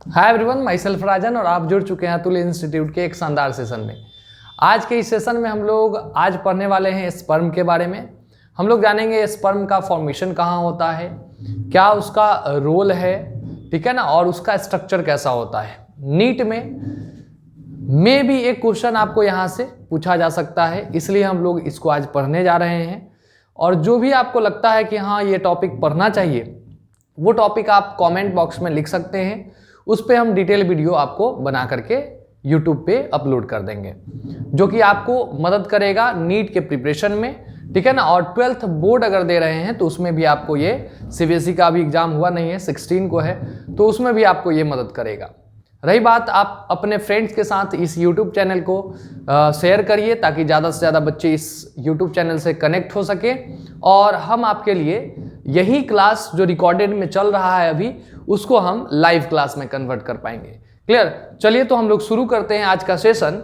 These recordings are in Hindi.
हाय एवरीवन, माई सेल्फ राजन और आप जुड़ चुके हैं अतुल इंस्टीट्यूट के एक शानदार सेशन में। आज के इस सेशन में हम लोग आज पढ़ने वाले हैं स्पर्म के बारे में। हम लोग जानेंगे स्पर्म का फॉर्मेशन कहाँ होता है, क्या उसका रोल है, ठीक है ना, और उसका स्ट्रक्चर कैसा होता है। नीट में भी एक क्वेश्चन आपको यहाँ से पूछा जा सकता है, इसलिए हम लोग इसको आज पढ़ने जा रहे हैं। और जो भी आपको लगता है कि हाँ ये टॉपिक पढ़ना चाहिए, वो टॉपिक आप कमेंट बॉक्स में लिख सकते हैं। उस पर हम डिटेल वीडियो आपको बना करके यूट्यूब पे अपलोड कर देंगे, जो कि आपको मदद करेगा नीट के प्रिपरेशन में, ठीक है ना। और 12th बोर्ड अगर दे रहे हैं तो उसमें भी आपको ये सीबीएसई का भी एग्जाम हुआ नहीं है, 16 को है, तो उसमें भी आपको ये मदद करेगा। रही बात, आप अपने फ्रेंड्स के साथ इस यूट्यूब चैनल को शेयर करिए ताकि ज़्यादा से ज़्यादा बच्चे इस यूट्यूब चैनल से कनेक्ट हो सके और हम आपके लिए यही क्लास जो रिकॉर्डेड में चल रहा है अभी, उसको हम लाइव क्लास में कन्वर्ट कर पाएंगे। क्लियर? चलिए तो हम लोग शुरू करते हैं आज का सेशन।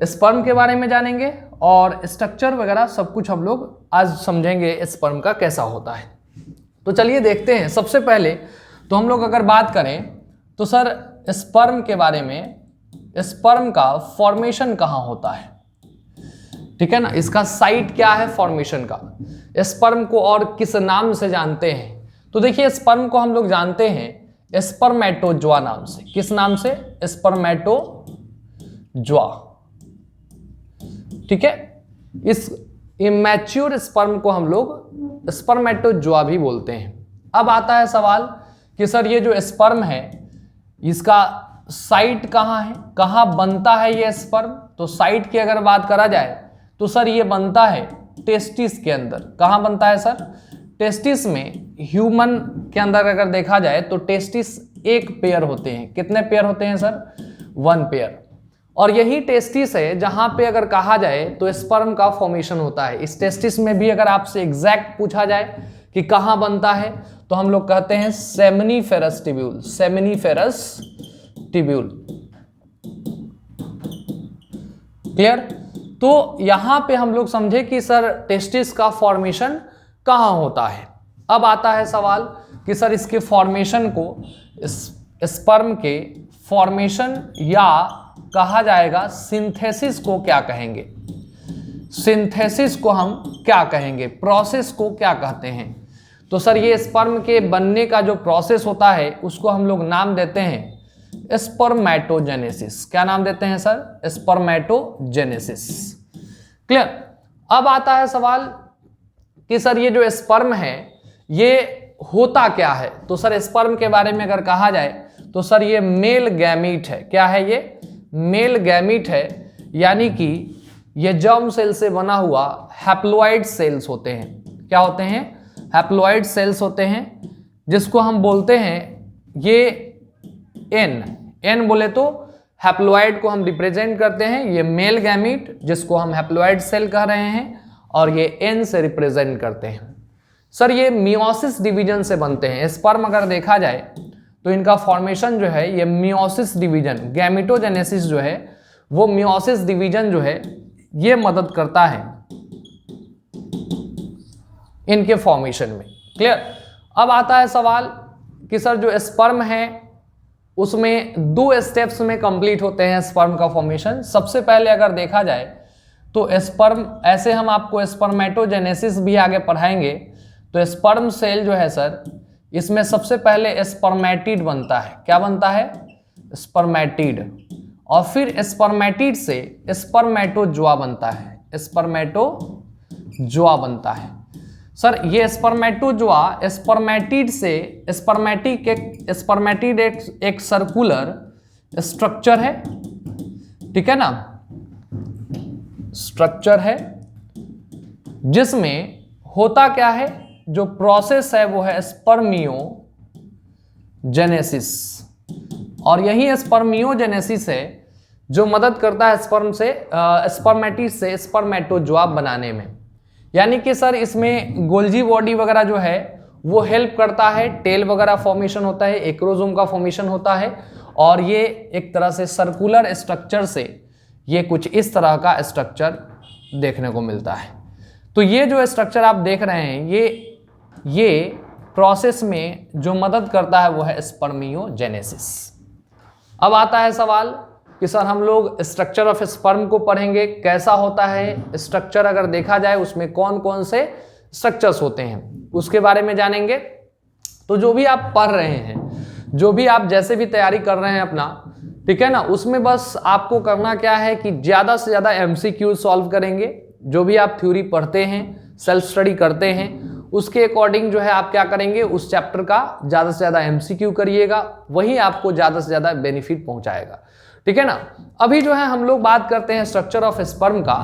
स्पर्म के बारे में जानेंगे और स्ट्रक्चर वगैरह सब कुछ हम लोग आज समझेंगे स्पर्म का कैसा होता है। तो चलिए देखते हैं। सबसे पहले तो हम लोग अगर बात करें तो सर स्पर्म के बारे में, स्पर्म का फॉर्मेशन कहाँ होता है, ठीक है ना, इसका साइट क्या है फॉर्मेशन का, स्पर्म को और किस नाम से जानते हैं। तो देखिए स्पर्म को हम लोग जानते हैं स्पर्मेटोजोआ नाम से। किस नाम से? स्पर्मेटोजोआ, ठीक है। इस इमैच्योर स्पर्म को हम लोग स्पर्मेटोजोआ भी बोलते हैं। अब आता है सवाल कि सर ये जो स्पर्म है इसका साइट कहाँ है, कहाँ बनता है ये स्पर्म। तो साइट की अगर बात करा जाए तो सर ये बनता है टेस्टिस के अंदर। कहाँ बनता है सर? टेस्टिस में। ह्यूमन के अंदर अगर देखा जाए तो टेस्टिस एक पेयर होते हैं। कितने पेयर होते हैं सर? 1 पेयर। और यही टेस्टिस है जहां पे अगर कहा जाए तो स्पर्म का फॉर्मेशन होता है। इस टेस्टिस में भी अगर आपसे एग्जैक्ट पूछा जाए कि कहां बनता है तो हम लोग कहते हैं seminiferous tubule. Seminiferous tubule. Clear? तो यहां पे हम लोग समझे कि सर टेस्टिस का फॉर्मेशन कहां होता है। अब आता है सवाल कि सर इसके फॉर्मेशन को, स्पर्म के फॉर्मेशन या कहा जाएगा सिंथेसिस को क्या कहेंगे? सिंथेसिस को हम क्या कहेंगे? प्रोसेस को क्या कहते हैं? तो सर ये स्पर्म के बनने का जो प्रोसेस होता है उसको हम लोग नाम देते हैं स्पर्मेटोजेनेसिस। क्या नाम देते हैं सर? स्पर्मेटोजेनेसिस। क्लियर? अब आता है सवाल कि सर ये जो स्पर्म है ये होता क्या है। तो सर स्पर्म के बारे में अगर कहा जाए तो सर ये मेल गैमीट है। क्या है ये? मेल गैमीट है, यानी कि ये जर्म सेल से बना हुआ हैप्लॉइड सेल्स होते हैं। क्या होते हैं? हैप्लॉइड सेल्स होते हैं, जिसको हम बोलते हैं ये एन बोले तो हैप्लॉइड को हम रिप्रेजेंट करते हैं। ये मेल गैमीट जिसको हम हैप्लॉइड सेल कह रहे हैं और ये एन से रिप्रेजेंट करते हैं। सर ये मियोसिस डिवीजन से बनते हैं। स्पर्म अगर देखा जाए तो इनका फॉर्मेशन जो है ये मियोसिस डिवीजन, गैमिटोजेनेसिस जो है वो मियोसिस डिवीजन जो है ये मदद करता है इनके फॉर्मेशन में। क्लियर? अब आता है सवाल कि सर जो स्पर्म है उसमें 2 स्टेप्स में कंप्लीट होते हैं स्पर्म का फॉर्मेशन। सबसे पहले अगर देखा जाए तो स्पर्म, ऐसे हम आपको स्पर्मेटोजेनेसिस भी आगे पढ़ाएंगे। तो स्पर्म सेल जो है सर, इसमें सबसे पहले स्पर्मेटिड बनता है। क्या बनता है? स्पर्मेटिड। और फिर स्पर्मेटिड से स्पर्मेटोजोआ बनता है। स्पर्मेटोजोआ बनता है। सर ये स्पर्मेटोजोआ स्पर्मेटिड से, स्पर्मेटिड एक सर्कुलर स्ट्रक्चर है, ठीक है ना, स्ट्रक्चर है जिसमें होता क्या है, जो प्रोसेस है वो है स्पर्मियोजेनेसिस। और यही स्पर्मियोजेनेसिस है जो मदद करता है स्पर्म से, स्पर्मेटिड से स्पर्मेटोजोआ बनाने में। यानी कि सर इसमें गोल्जी बॉडी वगैरह जो है वो हेल्प करता है, टेल वगैरह फॉर्मेशन होता है, एक्रोजोम का फॉर्मेशन होता है। और ये एक तरह से सर्कुलर स्ट्रक्चर से ये कुछ इस तरह का स्ट्रक्चर देखने को मिलता है। तो ये जो स्ट्रक्चर आप देख रहे हैं ये प्रोसेस में जो मदद करता है वो है स्पर्मियोजेनेसिस। अब आता है सवाल कि सर हम लोग स्ट्रक्चर ऑफ स्पर्म को पढ़ेंगे, कैसा होता है स्ट्रक्चर, अगर देखा जाए उसमें कौन कौन से स्ट्रक्चर्स होते हैं उसके बारे में जानेंगे। तो जो भी आप पढ़ रहे हैं, जो भी आप जैसे भी तैयारी कर रहे हैं अपना, ठीक है ना, उसमें बस आपको करना क्या है कि ज़्यादा से ज़्यादा MCQ सॉल्व करेंगे। जो भी आप थ्योरी पढ़ते हैं, सेल्फ स्टडी करते हैं, उसके अकॉर्डिंग जो है आप क्या करेंगे, उस चैप्टर का ज़्यादा से ज़्यादा MCQ करिएगा, वही आपको ज़्यादा से ज़्यादा बेनिफिट पहुंचाएगा, ठीक है ना। अभी जो है हम लोग बात करते हैं स्ट्रक्चर ऑफ स्पर्म का,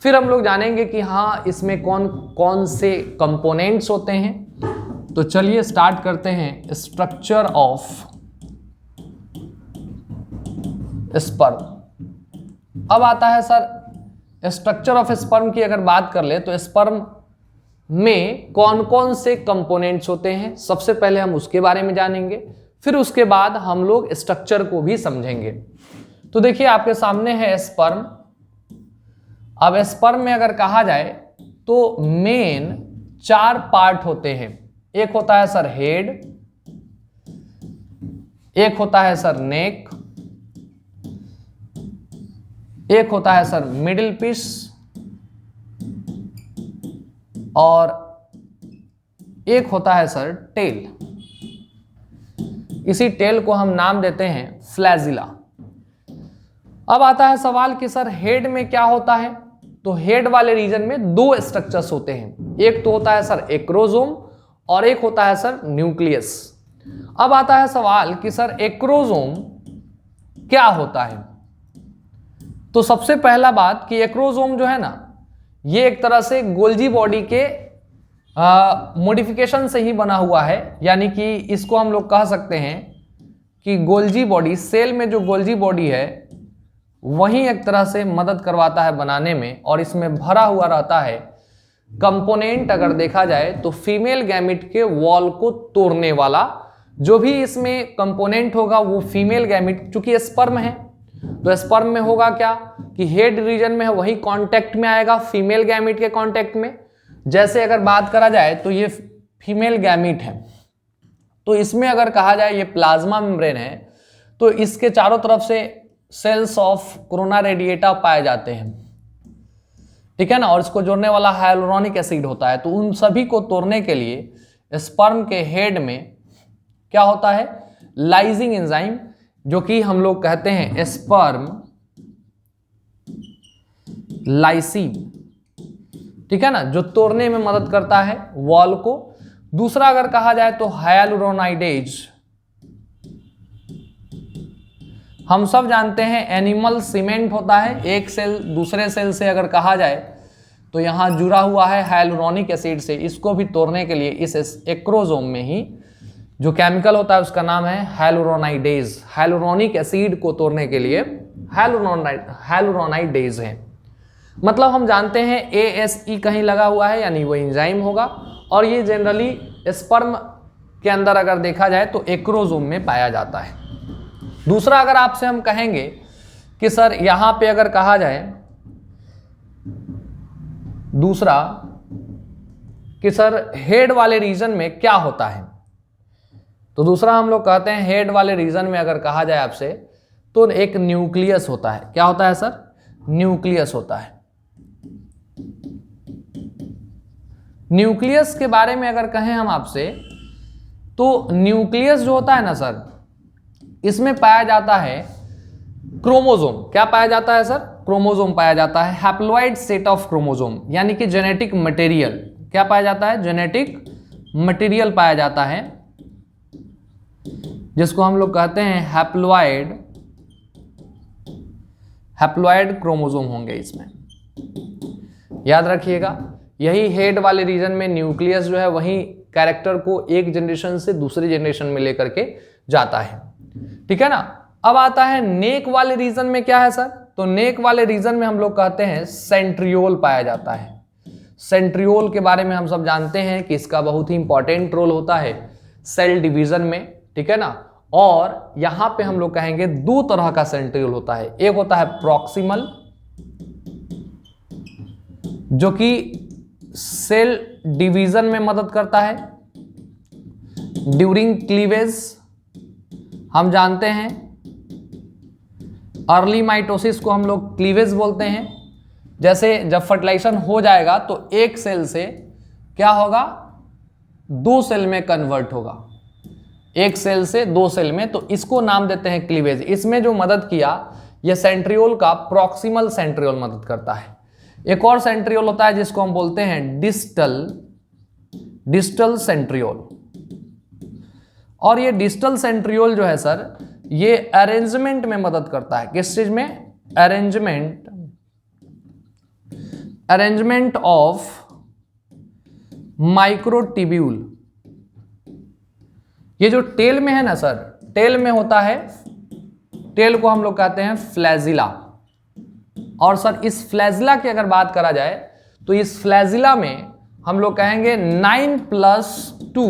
फिर हम लोग जानेंगे कि हाँ इसमें कौन कौन से कंपोनेंट्स होते हैं। तो चलिए स्टार्ट करते हैं स्ट्रक्चर ऑफ स्पर्म। अब आता है सर स्ट्रक्चर ऑफ स्पर्म की अगर बात कर ले तो स्पर्म में कौन कौन से कंपोनेंट्स होते हैं, सबसे पहले हम उसके बारे में जानेंगे, फिर उसके बाद हम लोग स्ट्रक्चर को भी समझेंगे। तो देखिए आपके सामने है स्पर्म। अब स्पर्म में अगर कहा जाए तो मेन 4 पार्ट होते हैं। एक होता है सर हेड, एक होता है सर नेक, एक होता है सर मिडिल पीस, और एक होता है सर टेल। इसी टेल को हम नाम देते हैं फ्लैजिला। अब आता है सवाल कि सर हेड में क्या होता है। तो हेड वाले रीजन में 2 स्ट्रक्चर्स होते हैं, एक तो होता है सर एक्रोसोम और एक होता है सर न्यूक्लियस। अब आता है सवाल कि सर एक्रोसोम क्या होता है। तो सबसे पहला बात कि एक्रोसोम जो है ना, ये एक तरह से गोल्जी बॉडी के मॉडिफिकेशन से ही बना हुआ है, यानी कि इसको हम लोग कह सकते हैं कि गोल्जी बॉडी, सेल में जो गोल्जी बॉडी है वही एक तरह से मदद करवाता है बनाने में, और इसमें भरा हुआ रहता है कंपोनेंट। अगर देखा जाए तो फीमेल गैमिट के वॉल को तोड़ने वाला जो भी इसमें कंपोनेंट होगा वो फीमेल गैमिट, चूंकि स्पर्म है तो स्पर्म में होगा क्या कि हेड रीजन में है वही कांटेक्ट में आएगा फीमेल गैमिट के कांटेक्ट में। जैसे अगर बात करा जाए तो ये फीमेल गैमिट है, तो इसमें अगर कहा जाए ये प्लाज्मा मेम्ब्रेन है, तो इसके चारों तरफ से सेल्स ऑफ कोरोना रेडिएटा पाए जाते हैं, ठीक है ना, और इसको जोड़ने वाला हाइलुरोनिक एसिड होता है। तो उन सभी को तोड़ने के लिए स्पर्म के हेड में क्या होता है, लाइजिंग एंजाइम, जो कि हम लोग कहते हैं स्पर्म लाइसीन, ठीक है ना, जो तोड़ने में मदद करता है वॉल को। दूसरा अगर कहा जाए तो हाइलुरोनाइडेज, हम सब जानते हैं एनिमल सीमेंट होता है, एक सेल दूसरे सेल से अगर कहा जाए तो यहां जुड़ा हुआ है हाइलुरोनिक एसिड से। इसको भी तोड़ने के लिए इस एक्रोसोम में ही जो केमिकल होता है उसका नाम है हाइलुरोनाइडेज। हाइलुरोनिक एसिड को तोड़ने के लिए हाइलुरोनाइडेज है। मतलब हम जानते हैं ASE कहीं लगा हुआ है, यानी वो एंजाइम होगा, और ये जनरली स्पर्म के अंदर अगर देखा जाए तो एक्रोसोम में पाया जाता है। दूसरा अगर आपसे हम कहेंगे कि सर यहां पे अगर कहा जाए, दूसरा कि सर हेड वाले रीजन में क्या होता है, तो दूसरा हम लोग कहते हैं हेड वाले रीजन में अगर कहा जाए आपसे तो एक न्यूक्लियस होता है। क्या होता है सर, न्यूक्लियस होता है। न्यूक्लियस के बारे में अगर कहें हम आपसे तो न्यूक्लियस जो होता है ना सर, इसमें पाया जाता है क्रोमोसोम। क्या पाया जाता है सर, क्रोमोसोम पाया जाता है, हैप्लॉइड सेट ऑफ क्रोमोसोम, यानी कि जेनेटिक मटेरियल। क्या पाया जाता है, जेनेटिक मटेरियल पाया जाता है, जिसको हम लोग कहते हैं हैप्लॉइड क्रोमोसोम होंगे इसमें, याद रखिएगा। यही हेड वाले रीजन में न्यूक्लियस जो है वही कैरेक्टर को एक जनरेशन से दूसरी जनरेशन में लेकर के जाता है, ठीक है ना। अब आता है नेक वाले रीजन में क्या है सर, तो नेक वाले रीजन में हम लोग कहते हैं सेंट्रियोल पाया जाता है। सेंट्रियोल के बारे में हम सब जानते हैं कि इसका बहुत ही इंपॉर्टेंट रोल होता है सेल डिवीजन में, ठीक है ना। और यहां पे हम लोग कहेंगे 2 तरह का सेंट्रियोल होता है, एक होता है प्रॉक्सिमल जो कि सेल डिवीजन में मदद करता है ड्यूरिंग क्लीवेज, हम जानते हैं अर्ली माइटोसिस को हम लोग क्लीवेज बोलते हैं। जैसे जब फर्टिलाइजेशन हो जाएगा तो एक सेल से क्या होगा, 2 सेल में कन्वर्ट होगा, एक सेल से 2 सेल में, तो इसको नाम देते हैं क्लीवेज। इसमें जो मदद किया ये सेंट्रियोल का प्रॉक्सिमल सेंट्रियोल मदद करता है। एक और सेंट्रियोल होता है जिसको हम बोलते हैं डिस्टल सेंट्रियोल। और ये डिस्टल सेंट्रियोल जो है सर, ये अरेंजमेंट में मदद करता है। किस चीज में? Arrangement of microtubule. ये जो टेल में है ना सर, टेल में होता है, टेल को हम लोग कहते हैं फ्लैजिला। और सर इस फ्लैजिला की अगर बात करा जाए तो इस फ्लैजिला में हम लोग कहेंगे 9+2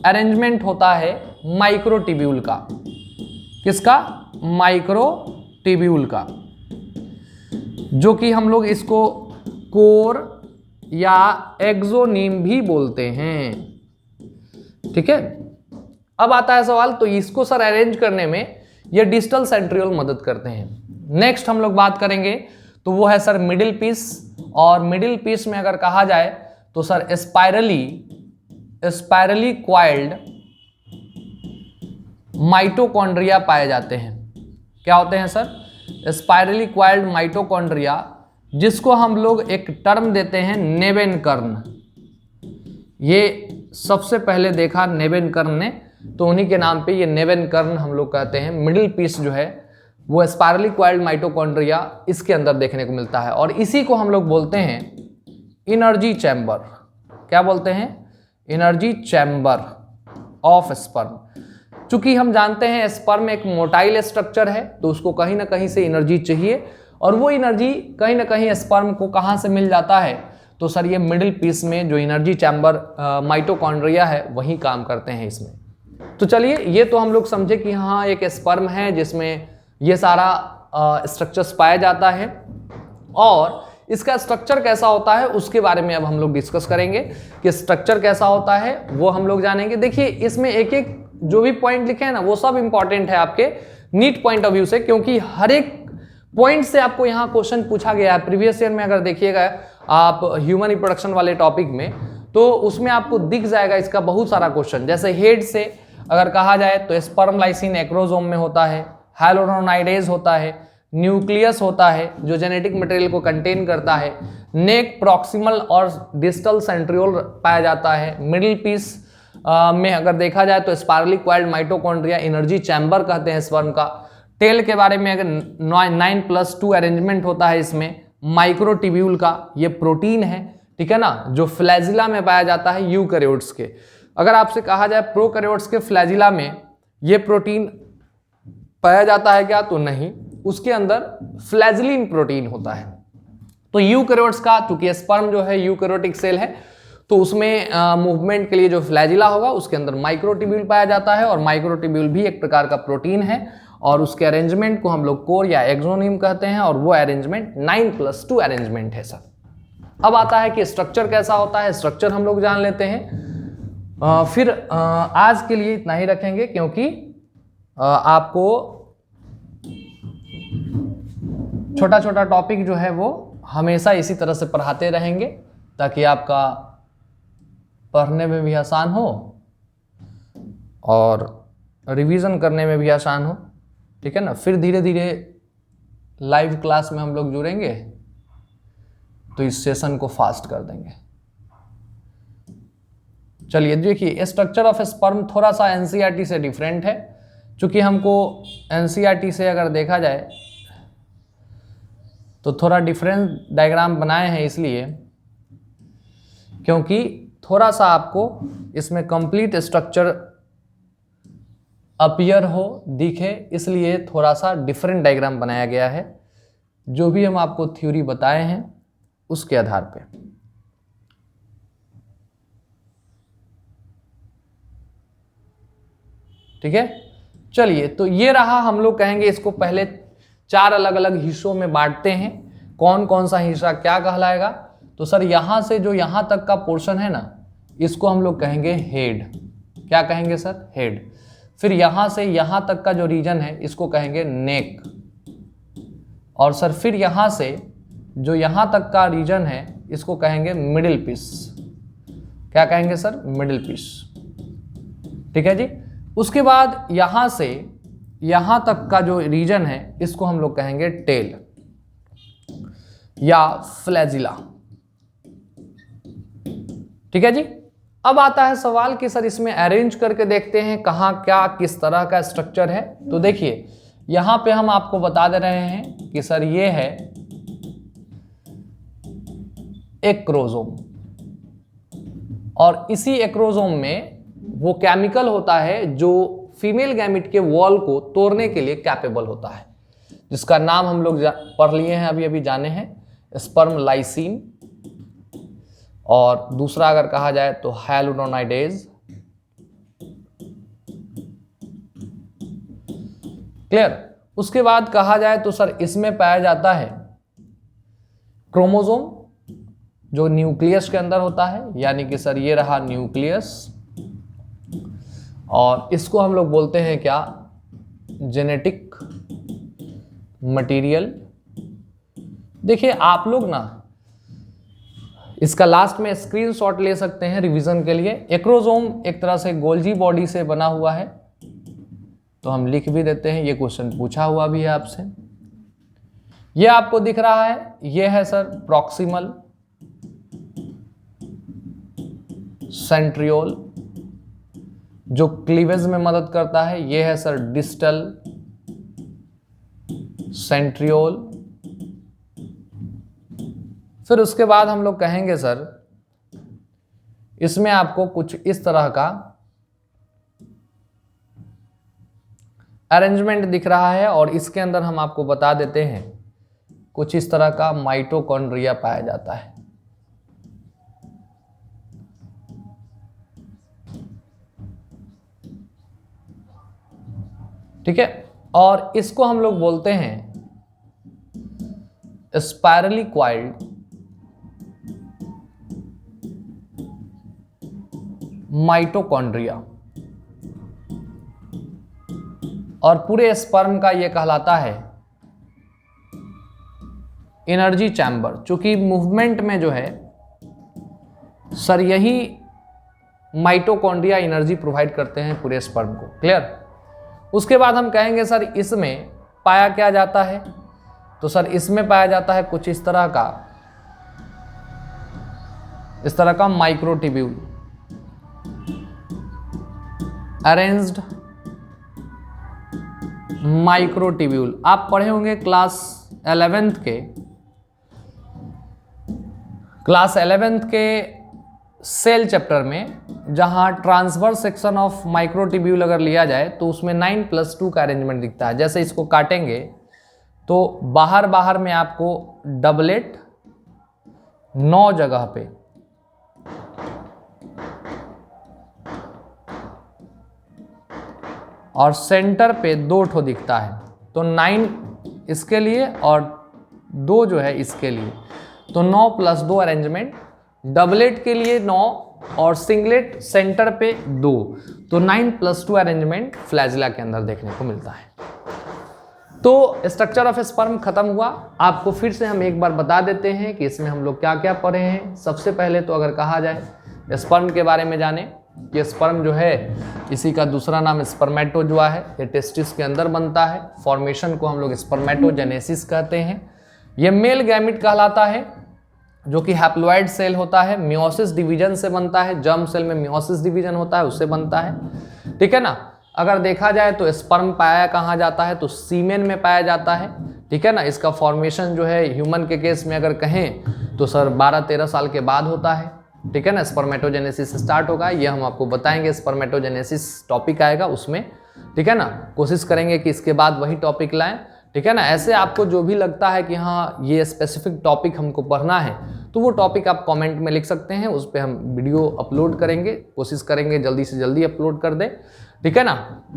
अरेंजमेंट होता है माइक्रोट्यूब्यूल का। किसका? माइक्रोट्यूब्यूल का, जो कि हम लोग इसको कोर या एक्सोनीम भी बोलते हैं। ठीक है, अब आता है सवाल, तो इसको सर अरेंज करने में ये डिस्टल सेंट्रियोल मदद करते हैं। नेक्स्ट हम लोग बात करेंगे तो वो है सर मिडिल पीस। और मिडिल पीस में अगर कहा जाए तो सर स्पाइरली क्वाइल्ड माइटोकॉन्ड्रिया पाए जाते हैं। क्या होते हैं सर? स्पाइरली क्वाइल्ड माइटोकॉन्ड्रिया, जिसको हम लोग एक टर्म देते हैं नेवेनकर्न। ये सबसे पहले देखा नेवेनकर्न ने, तो उन्हीं के नाम पे ये नेवेनकर्न हम लोग कहते हैं। मिडिल पीस जो है वो स्पाइरली क्वाइल्ड माइटोकॉन्ड्रिया इसके अंदर देखने को मिलता है, और इसी को हम लोग बोलते हैं एनर्जी चैम्बर। क्या बोलते हैं? Energy chamber of sperm. चूंकि हम जानते हैं स्पर्म एक मोटाइल स्ट्रक्चर है, तो उसको कहीं ना कहीं से एनर्जी चाहिए, और वो एनर्जी कहीं ना कहीं स्पर्म को कहाँ से मिल जाता है? तो सर ये मिडिल पीस में जो एनर्जी चैम्बर माइटोकॉन्ड्रिया है वही काम करते हैं इसमें। तो चलिए, ये तो हम लोग समझे कि हाँ एक स्पर्म है जिसमें ये सारा स्ट्रक्चर्स पाया जाता है, और इसका स्ट्रक्चर कैसा होता है उसके बारे में अब हम लोग डिस्कस करेंगे कि स्ट्रक्चर कैसा होता है वो हम लोग जानेंगे। देखिए इसमें एक एक जो भी पॉइंट लिखे हैं ना वो सब इंपॉर्टेंट है आपके नीट पॉइंट ऑफ व्यू से, क्योंकि हर एक पॉइंट से आपको यहाँ क्वेश्चन पूछा गया है। प्रीवियस ईयर में अगर देखिएगा आप ह्यूमन रिप्रोडक्शन वाले टॉपिक में, तो उसमें आपको दिख जाएगा इसका बहुत सारा क्वेश्चन। जैसे हेड से अगर कहा जाए तो स्पर्म लाइसिन एक्रोसोम में होता है, हाइलोरोनाइडेज होता है, न्यूक्लियस होता है जो जेनेटिक मटेरियल को कंटेन करता है, नेक प्रॉक्सिमल और डिस्टल सेंट्रियोल पाया जाता है। मिडिल पीस में अगर देखा जाए तो spirally coiled mitochondria energy chamber कहते हैं स्पर्म का। टेल के बारे में अगर 9+2 अरेंजमेंट होता है इसमें माइक्रोट्यूब्यूल का, ये प्रोटीन है, ठीक है ना, जो फ्लैजिला में पाया जाता है यूकैरियोट्स के। अगर आपसे कहा जाए प्रोकैरियोट्स के फ्लैजिला में ये प्रोटीन पाया जाता है क्या? तो नहीं, उसके अंदर फ्लैजिलिन प्रोटीन होता है। तो यूकैरियोट्स का, चूंकि स्पर्म जो है यूकैरियोटिक सेल है, तो उसमें मूवमेंट के लिए जो फ्लैजिला होगा उसके अंदर माइक्रोट्यूब्यूल पाया जाता है, और माइक्रोट्यूब्यूल भी एक प्रकार का प्रोटीन है, और उसके अरेंजमेंट को हम लोग कोर या एक्सोनिम कहते हैं, और वो अरेंजमेंट 9+2 अरेंजमेंट है सर। अब आता है कि स्ट्रक्चर कैसा होता है, स्ट्रक्चर हम लोग जान लेते हैं। फिर आज के लिए इतना ही रखेंगे, क्योंकि आपको छोटा छोटा टॉपिक जो है वो हमेशा इसी तरह से पढ़ाते रहेंगे, ताकि आपका पढ़ने में भी आसान हो और रिवीजन करने में भी आसान हो, ठीक है ना। फिर धीरे धीरे लाइव क्लास में हम लोग जुड़ेंगे तो इस सेशन को फास्ट कर देंगे। चलिए देखिए, स्ट्रक्चर ऑफ स्पर्म थोड़ा सा एनसीईआरटी से डिफरेंट है, चूंकि हमको एनसीईआरटी से अगर देखा जाए तो थोड़ा डिफरेंट डायग्राम बनाए हैं, इसलिए क्योंकि थोड़ा सा आपको इसमें कंप्लीट स्ट्रक्चर अपीयर हो, दिखे, इसलिए थोड़ा सा डिफरेंट डायग्राम बनाया गया है, जो भी हम आपको थ्योरी बताए हैं उसके आधार पे। ठीक है, चलिए, तो ये रहा, हम लोग कहेंगे इसको पहले 4 अलग अलग हिस्सों में बांटते हैं। कौन कौन सा हिस्सा क्या कहलाएगा? तो सर यहां से जो यहां तक का पोर्शन है ना, इसको हम लोग कहेंगे हेड। क्या कहेंगे सर? हेड। फिर यहां से यहां तक का जो रीजन है इसको कहेंगे नेक। और सर फिर यहाँ से जो यहाँ तक का रीजन है इसको कहेंगे मिडिल पीस। क्या कहेंगे सर? Middle piece. ठीक है जी। उसके बाद यहाँ से यहाँ तक का जो रीजन है इसको हम लोग कहेंगे टेल या फ्लैजिला। ठीक है जी। अब आता है सवाल कि सर इसमें अरेंज करके देखते हैं कहाँ क्या किस तरह का स्ट्रक्चर है। तो देखिए यहां पे हम आपको बता दे रहे हैं कि सर ये है एक्रोसोम, और इसी एक्रोसोम में वो केमिकल होता है जो फीमेल गैमेट के वॉल को तोड़ने के लिए कैपेबल होता है, जिसका नाम हम लोग पढ़ लिए हैं, अभी जाने हैं, स्पर्म लाइसिन, और दूसरा अगर कहा जाए तो हाइलुरोनाइडेज। क्लियर। उसके बाद कहा जाए तो सर इसमें पाया जाता है क्रोमोसोम जो न्यूक्लियस के अंदर होता है, यानी कि सर ये रहा न्यूक्लियस, और इसको हम लोग बोलते हैं क्या? Genetic material. देखिए आप लोग ना इसका लास्ट में स्क्रीनशॉट ले सकते हैं रिवीजन के लिए। एक्रोसोम एक तरह से गोल्जी बॉडी से बना हुआ है, तो हम लिख भी देते हैं, ये क्वेश्चन पूछा हुआ भी है आपसे। ये आपको दिख रहा है, ये है सर प्रॉक्सिमल सेंट्रियोल जो क्लीवेज में मदद करता है, ये है सर डिस्टल सेंट्रियोल। फिर उसके बाद हम लोग कहेंगे सर इसमें आपको कुछ इस तरह का अरेंजमेंट दिख रहा है, और इसके अंदर हम आपको बता देते हैं कुछ इस तरह का माइटोकॉन्ड्रिया पाया जाता है। ठीक है। और इसको हम लोग बोलते हैं स्पाइरली क्वाइल्ड माइटोकॉन्ड्रिया, और पूरे स्पर्म का ये कहलाता है एनर्जी चैम्बर, चूंकि मूवमेंट में जो है सर यही माइटोकॉन्ड्रिया एनर्जी प्रोवाइड करते हैं पूरे स्पर्म को। क्लियर। उसके बाद हम कहेंगे सर इसमें पाया क्या जाता है, तो सर इसमें पाया जाता है कुछ इस तरह का माइक्रोट्यूब्यूल, अरेंज्ड माइक्रोट्यूब्यूल। आप पढ़े होंगे क्लास 11th के सेल चैप्टर में, जहां ट्रांसवर्स सेक्शन ऑफ माइक्रोट्यूब्यूल अगर लिया जाए तो उसमें 9+2 का अरेंजमेंट दिखता है। जैसे इसको काटेंगे तो बाहर में आपको डबलेट 9 जगह पे, और सेंटर पे 2 ठो दिखता है, तो 9 इसके लिए और 2 जो है इसके लिए, तो 9+2 अरेंजमेंट, डबलेट के लिए 9 और सिंगलेट सेंटर पे 2, तो 9+2 अरेंजमेंट फ्लैजिला के अंदर देखने को मिलता है। तो स्ट्रक्चर ऑफ स्पर्म खत्म हुआ। आपको फिर से हम एक बार बता देते हैं कि इसमें हम लोग क्या क्या पढ़े हैं। सबसे पहले तो अगर कहा जाए स्पर्म के बारे में जाने, ये स्पर्म जो है इसी का दूसरा नाम स्पर्मेटोजोआ है, ये टेस्टिस के अंदर बनता है। फॉर्मेशन को हम लोग स्पर्मेटोजेनेसिस कहते हैं। ये मेल गैमिट कहलाता है जो कि हैप्लॉइड सेल होता है, मियोसिस डिवीजन से बनता है, जर्म सेल में मियोसिस डिवीजन होता है उससे बनता है। ठीक है ना। अगर देखा जाए तो स्पर्म पाया कहाँ जाता है, तो सीमेन में पाया जाता है। ठीक है ना। इसका फॉर्मेशन जो है ह्यूमन के केस में अगर कहें तो सर 12-13 साल के बाद होता है। ठीक है ना। स्पर्मेटोजेनेसिस स्टार्ट होगा, ये हम आपको बताएंगे, स्पर्मेटोजेनेसिस टॉपिक आएगा उसमें। ठीक है ना। कोशिश करेंगे कि इसके बाद वही टॉपिक लाएं। ठीक है ना। ऐसे आपको जो भी लगता है कि हाँ ये स्पेसिफिक टॉपिक हमको पढ़ना है, तो वो टॉपिक आप कमेंट में लिख सकते हैं, उस पर हम वीडियो अपलोड करेंगे, कोशिश करेंगे जल्दी से जल्दी अपलोड कर दें। ठीक है ना।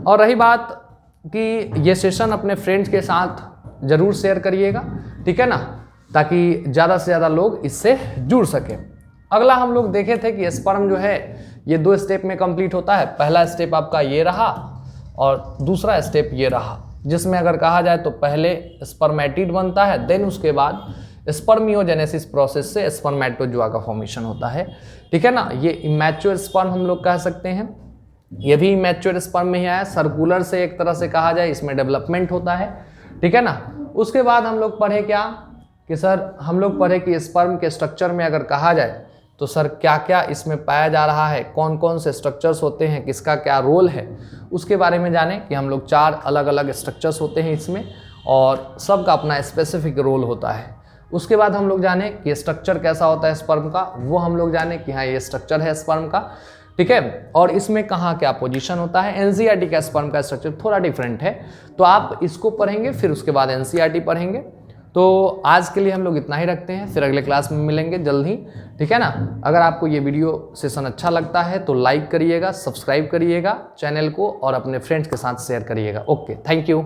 और रही बात कि ये सेशन अपने फ्रेंड्स के साथ ज़रूर शेयर करिएगा। ठीक है ना, ताकि ज़्यादा से ज़्यादा लोग इससे जुड़ सकें। अगला हम लोग देखे थे कि स्पर्म जो है ये 2 स्टेप में कंप्लीट होता है। पहला स्टेप आपका ये रहा और दूसरा स्टेप ये रहा। जिसमें अगर कहा जाए तो पहले स्पर्मेटिड बनता है, देन उसके बाद स्पर्मियोजेनेसिस प्रोसेस से स्पर्मेटोजोआ का फॉर्मेशन होता है। ठीक है ना, ये इमैच्योर स्पर्म हम लोग कह सकते हैं, ये भी इमैच्योर स्पर्म में ही आया। सर्कुलर से एक तरह से कहा जाए इसमें डेवलपमेंट होता है। ठीक है ना, उसके बाद हम लोग पढ़े क्या कि सर हम लोग पढ़े कि स्पर्म के स्ट्रक्चर में अगर कहा जाए तो सर क्या क्या इसमें पाया जा रहा है, कौन कौन से स्ट्रक्चर्स होते हैं, किसका क्या रोल है, उसके बारे में जाने कि हम लोग 4 अलग अलग स्ट्रक्चर्स होते हैं इसमें और सबका अपना स्पेसिफिक रोल होता है। उसके बाद हम लोग जाने कि स्ट्रक्चर कैसा होता है स्पर्म का, वो हम लोग जाने कि हाँ ये स्ट्रक्चर है स्पर्म का। ठीक है, और इसमें कहाँ क्या पोजीशन होता है। एनसीईआरटी का स्पर्म का स्ट्रक्चर थोड़ा डिफरेंट है, तो आप इसको पढ़ेंगे फिर उसके बाद एनसीईआरटी पढ़ेंगे। तो आज के लिए हम लोग इतना ही रखते हैं, फिर अगले क्लास में मिलेंगे जल्द ही। ठीक है ना, अगर आपको ये वीडियो सेशन अच्छा लगता है तो लाइक करिएगा, सब्सक्राइब करिएगा चैनल को और अपने फ्रेंड्स के साथ शेयर करिएगा। Okay, thank you.